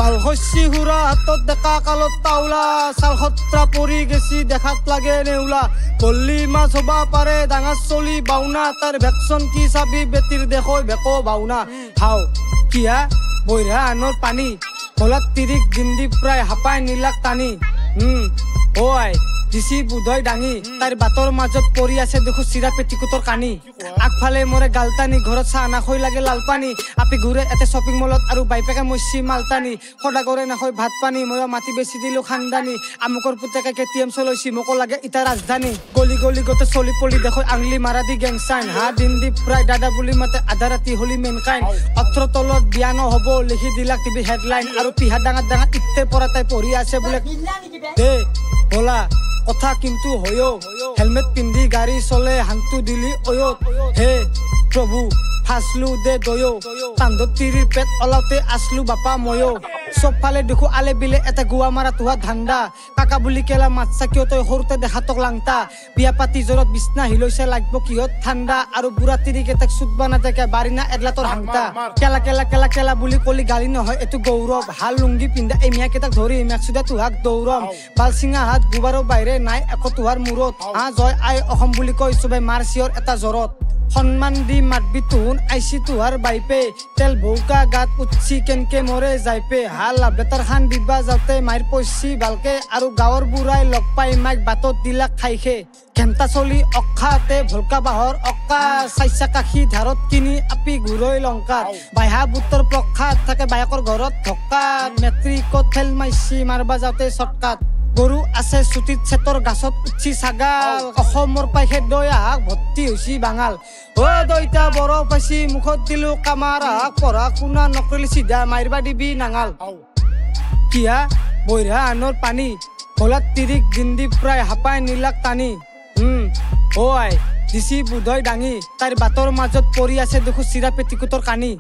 পালশস্যি হুৰা হাতত ডেকা কালত তাউলা চাল সত্ৰা পৰি গেছি দেখাত লাগে নেউলা পল্লী মাছ হবা পাৰে ডাঙৰ চলি বাউনা তাৰ ভেকচন কি চাবি বেটিৰ দেখৈ বেকো বাউনা হাও কিয়া বৈৰা আনৰ পানী কলাত তিৰিক জিন্দি প্ৰায় হাপাই নীলাক টানি ওই দিছি বুধই ডাঙি তাইৰ বাটৰ মাজত পৰি আছে দেখো চিৰা পেটিকুটৰ কানি আগফালে মৰে গালটানি ঘৰত চাহ নাখৈ লাগে লাল পানী আপি ঘূৰে এতে শ্বপিং মলত আৰু বাইপেকে মচি মালটানি সদাগৰে নাখৈ ভাত পানী মই মাটি বেচি দিলো খানদানি আমুকৰ পুতেকে কেটিএম চলৈছি মোকো লাগে ইটা ৰাজধানী গলি গলি গতে চলি পলি দেখো আংলি মাৰা দি গেং চাইন হা দিন দি প্ৰায় দাদা বুলি মাতে আধা ৰাতি হলি মেনকাইন অত্ৰ তলত বিয়া নহ'ব লিখি দিলাক টিভি হেডলাইন আৰু পিহা ডাঙৰ ডাঙৰ ইতে পৰা তাই পঢ়ি আছে বোলে দে বলা কথা কিন্তু হয়ো হেলমেট পিন্ধি গাড়ী চলে হাংটো দিলি অয়ো হে প্ৰভু ফাঁচলো দে দয়ো কান্ধত তিৰিৰ পেট ওলাওতে আছলো বাপা ময়ো চবফালে দেখো আলে বিলে এটা গুৱা মাৰা তোহা ধান্দা কাকা বুলি কেলা মাতছা কিয় তই সৰুতে দেখাতক লাংটা বিয়া পাতি জ্বৰত বিছনা হিলৈছে লাগব কিহত ঠাণ্ডা আৰু বুঢ়া তিৰিকেইটাক চুটবা নাথাকে বাৰিনা এডলাতৰ হাংটা কেলা কেলা কেলা কেলা বুলি কলি গালি নহয় এইটো গৌৰৱ হাল লুংগি পিন্ধা এই মিয়াকেইটাক ধৰি মেক্সুদা তোহাক দৌৰম বালচিঙা হাত গুবাৰৰ বাহিৰে নাই একো তোহাৰ মূৰত জয় আই অসম বুলি কৈ চবে মাৰ চিঞৰ এটা জ্বৰত সন্মান দি মাতবি তুহুন আইছি তোহাৰ বাইপে তেল ভৌকা গাত উঠছি কেনকে মৰে যাইপে হাল বেটাৰ খান দিবা যাওঁতে মাইৰ পইছি ভালকে আৰু গাঁৱৰ বুঢ়াই লগ পাই মাইক বাটত দিলাক খাইখে ঘেণ্টা চলি অখাতে ভলকা বাহৰ অক্কা চাইছা কাশী ধাৰত কিনি আপি ঘূৰৈ লংকাত বাইহা বুটৰ প্ৰখাত থাকে বায়েকৰ ঘৰত ধক্কাত মেট্ৰিকত ফেল মাইছি মাৰবা যাওঁতে চটকাত গৰু আছে চুটিত চেতৰ গাছত উঠছি ছাগাল অসমৰ পাইখে দৈ আহাক ভৰ্তি হৈছি বাঙাল অ দইতা বৰ পাইছি মুখত দিলো কামাৰ আহাক পঢ়া শুনা নকৰিলি চিধা মাৰিবা দিবি নাঙাল কিয়া বৈৰা আনৰ পানী কলাত তিৰিক জিন্দি প্ৰায় হাপাই নীলাক টানি অ আই দিছি বুধই ডাঙি তাইৰ বাটৰ মাজত পৰি আছে দেখো চিৰা পেটিকুটৰ কানি